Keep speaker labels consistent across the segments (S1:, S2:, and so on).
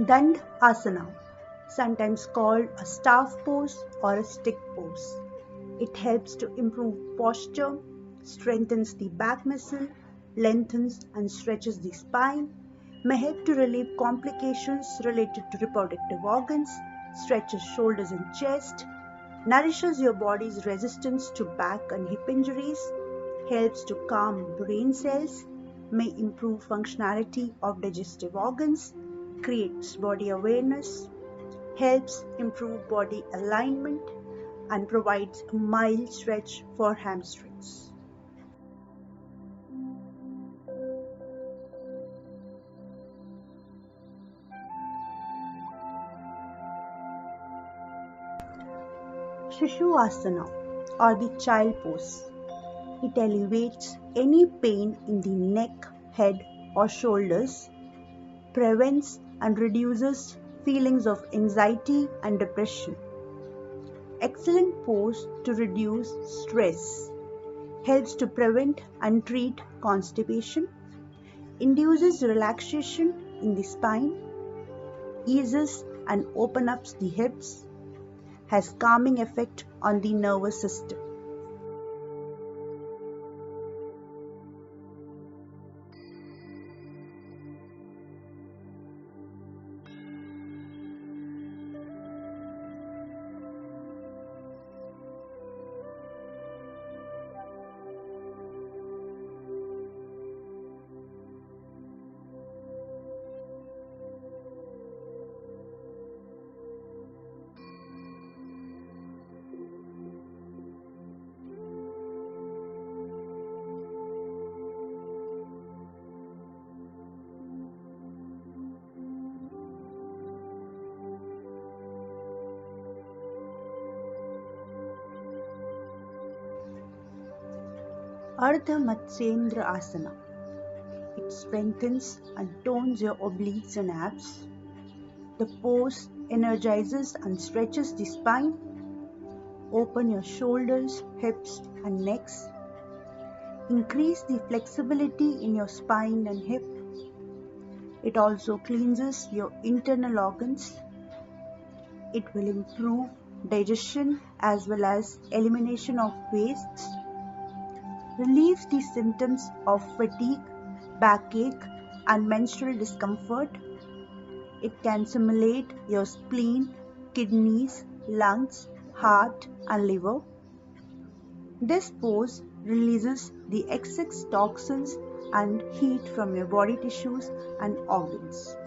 S1: Dand Asana, sometimes called a staff pose or a stick pose. It helps to improve posture, strengthens the back muscle, lengthens and stretches the spine, may help to relieve complications related to reproductive organs, stretches shoulders and chest, nourishes your body's resistance to back and hip injuries, helps to calm brain cells, may improve functionality of digestive organs, creates body awareness, helps improve body alignment, and provides a mild stretch for hamstrings. Shishu Asana or the child pose. It alleviates any pain in the neck, head, or shoulders, prevents and reduces feelings of anxiety and depression. Excellent pose to reduce stress, helps to prevent and treat constipation, induces relaxation in the spine, eases and opens up the hips, has calming effect on the nervous system. Ardha Matsyendra Asana. It strengthens and tones your obliques and abs. The pose energizes and stretches the spine. Open your shoulders, hips and necks. Increase the flexibility in your spine and hip. It also cleanses your internal organs. It will improve digestion as well as elimination of wastes. Relieves the symptoms of fatigue, backache, and menstrual discomfort. It can stimulate your spleen, kidneys, lungs, heart, and liver. This pose releases the excess toxins and heat from your body tissues and organs.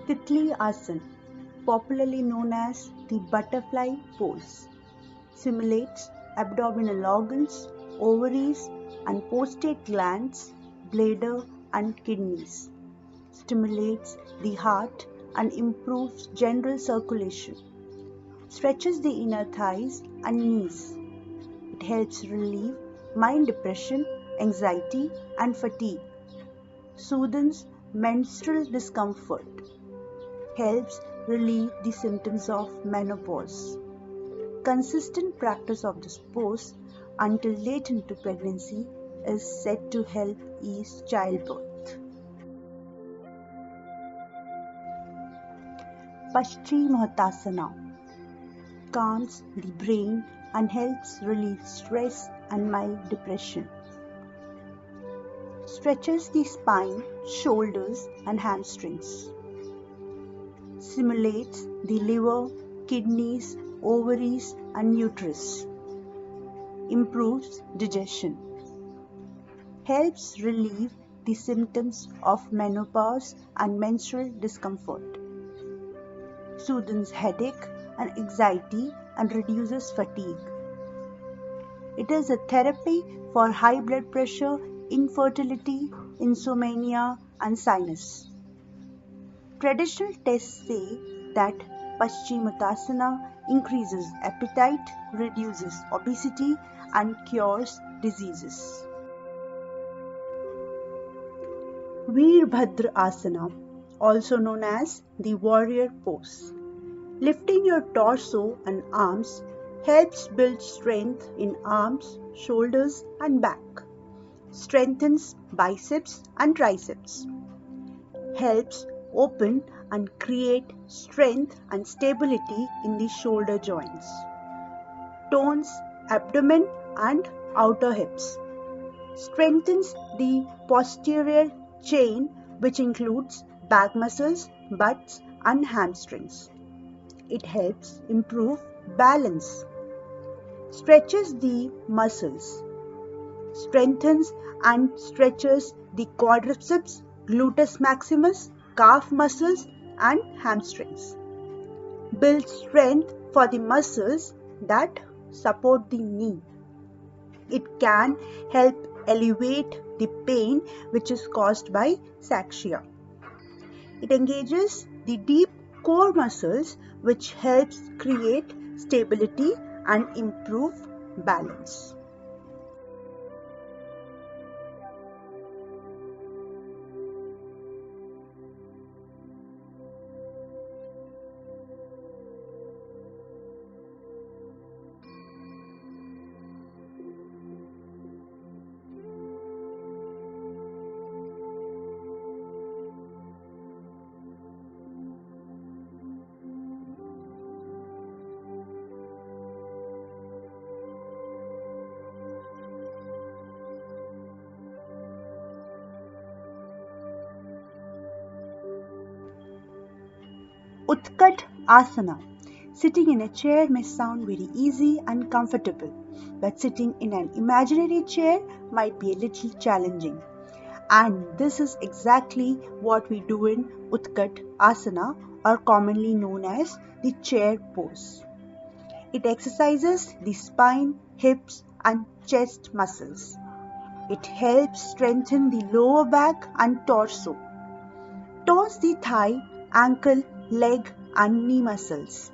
S1: Titli Asana, popularly known as the butterfly pose, simulates abdominal organs, ovaries and prostate glands, bladder and kidneys, stimulates the heart and improves general circulation, stretches the inner thighs and knees. It helps relieve mild depression, anxiety and fatigue, soothes menstrual discomfort, helps relieve the symptoms of menopause. Consistent practice of this pose until late into pregnancy is said to help ease childbirth. Paschimottanasana calms the brain and helps relieve stress and mild depression. Stretches the spine, shoulders and hamstrings. Stimulates the liver, kidneys, ovaries and uterus. Improves digestion. Helps relieve the symptoms of menopause and menstrual discomfort, soothes headache and anxiety, and reduces fatigue. It is a therapy for high blood pressure, infertility, insomnia, and sinus. Traditional tests say that Paschimottanasana increases appetite, reduces obesity, and cures diseases. Veerbhadra Asana, also known as the warrior pose. Lifting your torso and arms helps build strength in arms, shoulders, and back. Strengthens biceps and triceps. Helps open and create strength and stability in the shoulder joints. Tones abdomen and outer hips. Strengthens the posterior chain, which includes back muscles, buttocks, and hamstrings. It helps improve balance. Stretches the muscles. Strengthens and stretches the quadriceps, gluteus maximus, calf muscles, and hamstrings. Builds strength for the muscles that support the knee. It can help alleviate the pain which is caused by saxia. It engages the deep core muscles, which helps create stability and improve balance. Utkat Asana. Sitting in a chair may sound very easy and comfortable, but sitting in an imaginary chair might be a little challenging. And this is exactly what we do in Utkat Asana, or commonly known as the chair pose. It exercises the spine, hips, and chest muscles. It helps strengthen the lower back and torso. Tones the thigh, ankle, leg, and knee muscles.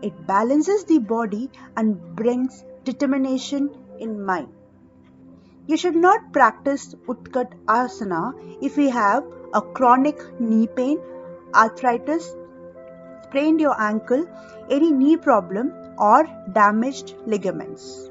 S1: It balances the body and brings determination in mind. You should not practice Utkat Asana if you have a chronic knee pain, arthritis, sprained your ankle, any knee problem, or damaged ligaments.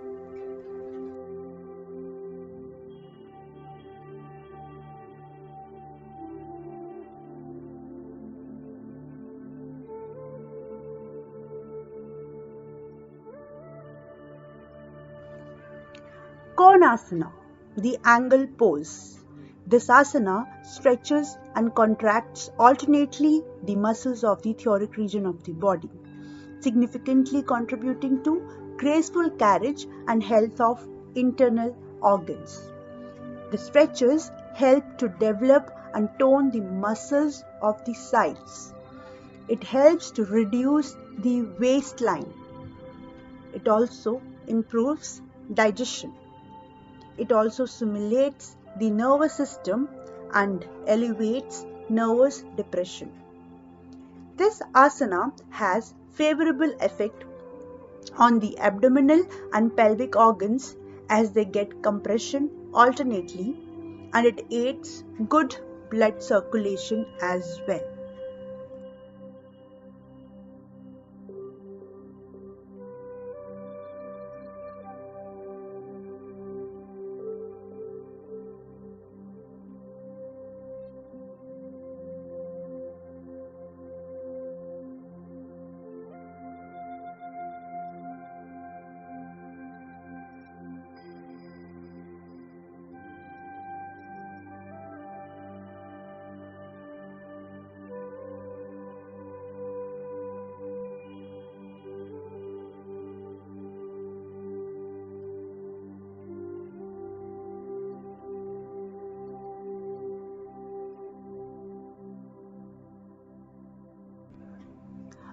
S1: Konasana, the angle pose. This asana stretches and contracts alternately the muscles of the thoracic region of the body, significantly contributing to graceful carriage and health of internal organs. The stretches help to develop and tone the muscles of the sides. It helps to reduce the waistline. It also improves digestion. It also stimulates the nervous system and alleviates nervous depression. This asana has favorable effect on the abdominal and pelvic organs as they get compression alternately, and it aids good blood circulation as well.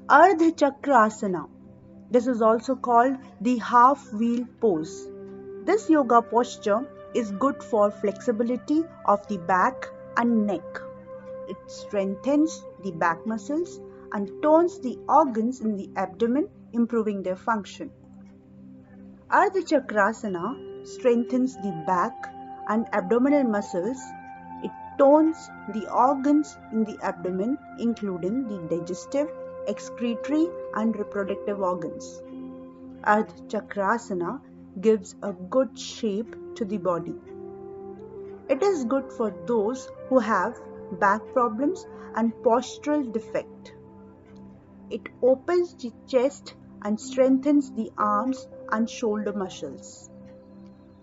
S1: Ardha Chakrasana. This is also called the half wheel pose. This yoga posture is good for flexibility of the back and neck. It strengthens the back muscles and tones the organs in the abdomen, improving their function. Ardha Chakrasana strengthens the back and abdominal muscles. It tones the organs in the abdomen, including the digestive, excretory, and reproductive organs. Ardha Chakrasana gives a good shape to the body. It is good for those who have back problems and postural defect. It opens the chest and strengthens the arms and shoulder muscles.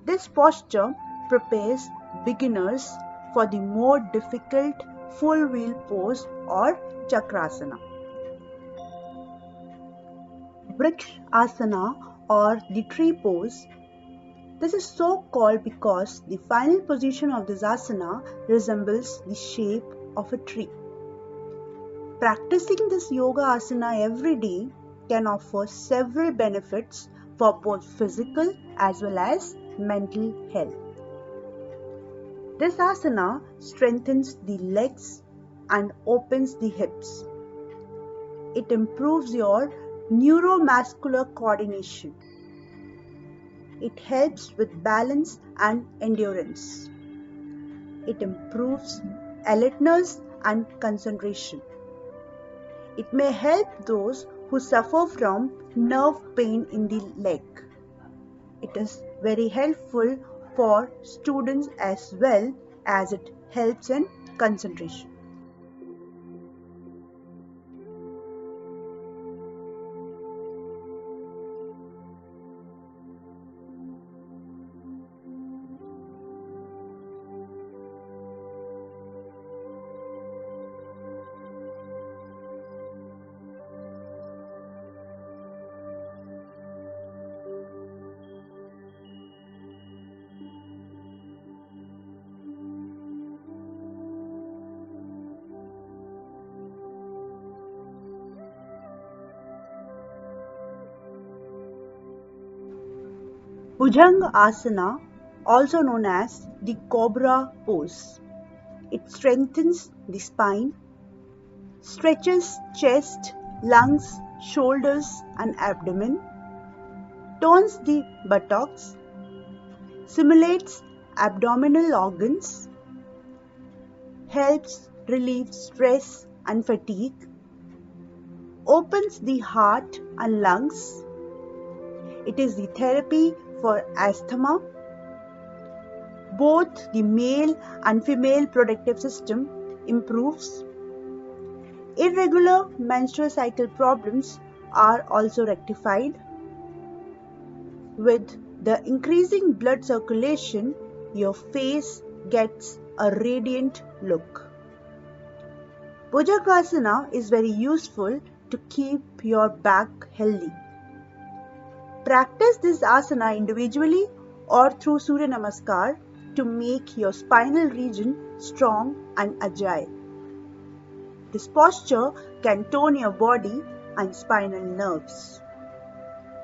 S1: This posture prepares beginners for the more difficult full wheel pose or Chakrasana. Vriksha Asana or the tree pose. This is so called because the final position of this asana resembles the shape of a tree. Practicing this yoga asana every day can offer several benefits for both physical as well as mental health. This asana strengthens the legs and opens the hips. It improves your neuromuscular coordination. It helps with balance and endurance. It improves alertness and concentration. It may help those who suffer from nerve pain in the leg. It is very helpful for students as well as it helps in concentration. Bhujanga Asana, also known as the Cobra pose. It strengthens the spine, stretches chest, lungs, shoulders and abdomen, tones the buttocks, simulates abdominal organs, helps relieve stress and fatigue, opens the heart and lungs. It is the therapy for asthma. Both the male and female reproductive system improves. Irregular menstrual cycle problems are also rectified. With the increasing blood circulation, your face gets a radiant look. Bhujangasana is very useful to keep your back healthy. Practice this asana individually or through Surya Namaskar to make your spinal region strong and agile. This posture can tone your body and spinal nerves.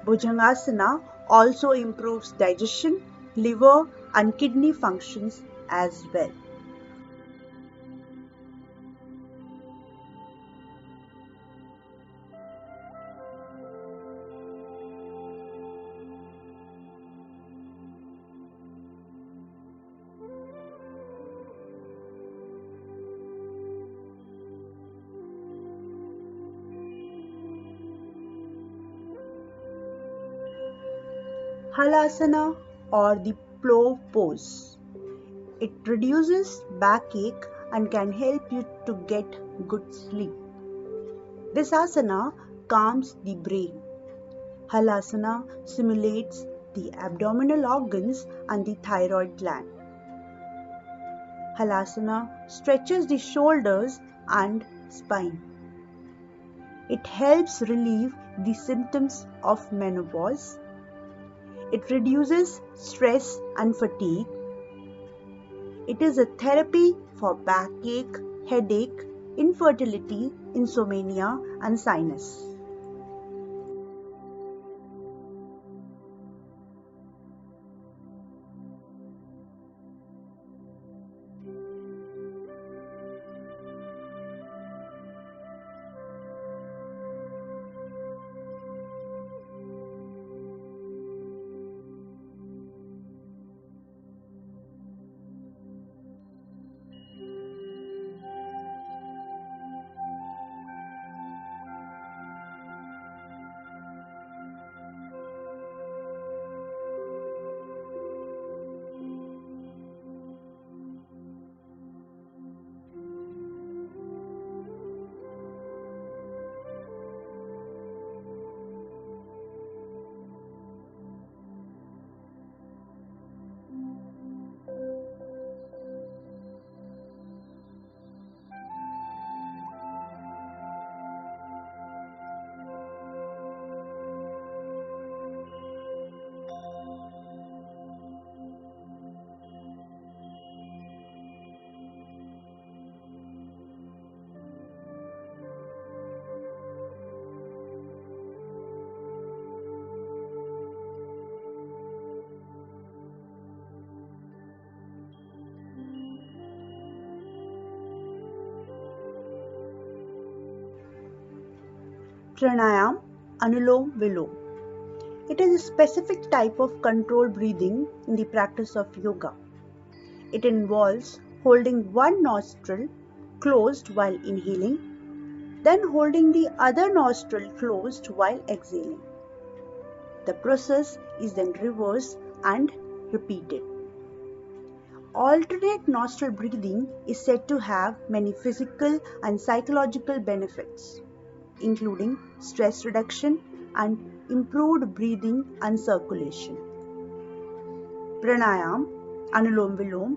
S1: Bhujangasana also improves digestion, liver and kidney functions as well. Halasana or the plow pose. It reduces backache and can help you to get good sleep. This asana calms the brain. Halasana simulates the abdominal organs and the thyroid gland. Halasana stretches the shoulders and spine. It helps relieve the symptoms of menopause. It reduces stress and fatigue. It is a therapy for backache, headache, infertility, insomnia, and sinus. Pranayam, Anulom Vilom. It is a specific type of controlled breathing in the practice of yoga. It involves holding one nostril closed while inhaling, then holding the other nostril closed while exhaling. The process is then reversed and repeated. Alternate nostril breathing is said to have many physical and psychological benefits, including stress reduction and improved breathing and circulation. Pranayam, Anulom Vilom,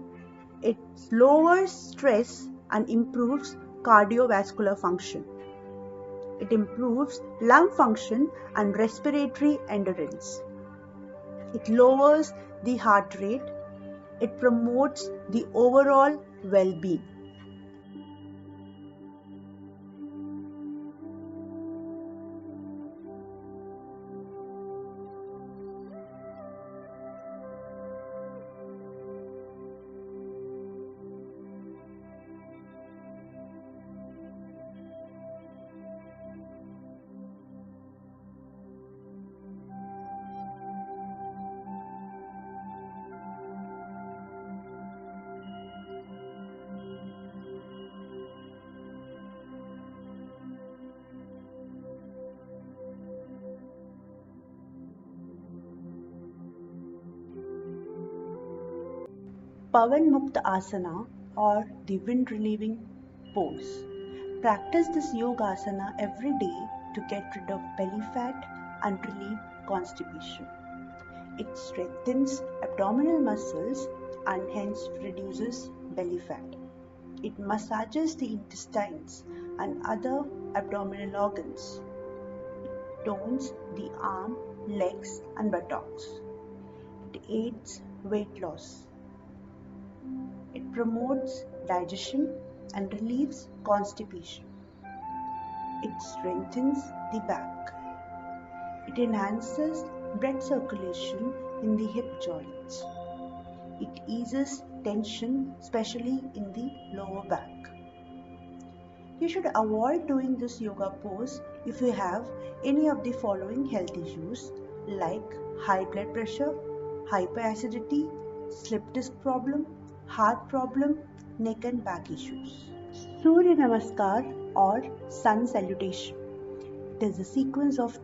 S1: it lowers stress and improves cardiovascular function. It improves lung function and respiratory endurance. It lowers the heart rate. It promotes the overall well-being. Pavan Mukta Asana or the wind relieving pose. Practice this yoga asana every day to get rid of belly fat and relieve constipation. It strengthens abdominal muscles and hence reduces belly fat. It massages the intestines and other abdominal organs. It tones the arm, legs and buttocks. It aids weight loss. It promotes digestion and relieves constipation. It strengthens the back. It enhances blood circulation in the hip joints. It eases tension, especially in the lower back. You should avoid doing this yoga pose if you have any of the following health issues like high blood pressure, hyperacidity, slip disc problem, heart problem, neck and back issues. Surya Namaskar or Sun Salutation. It is a sequence of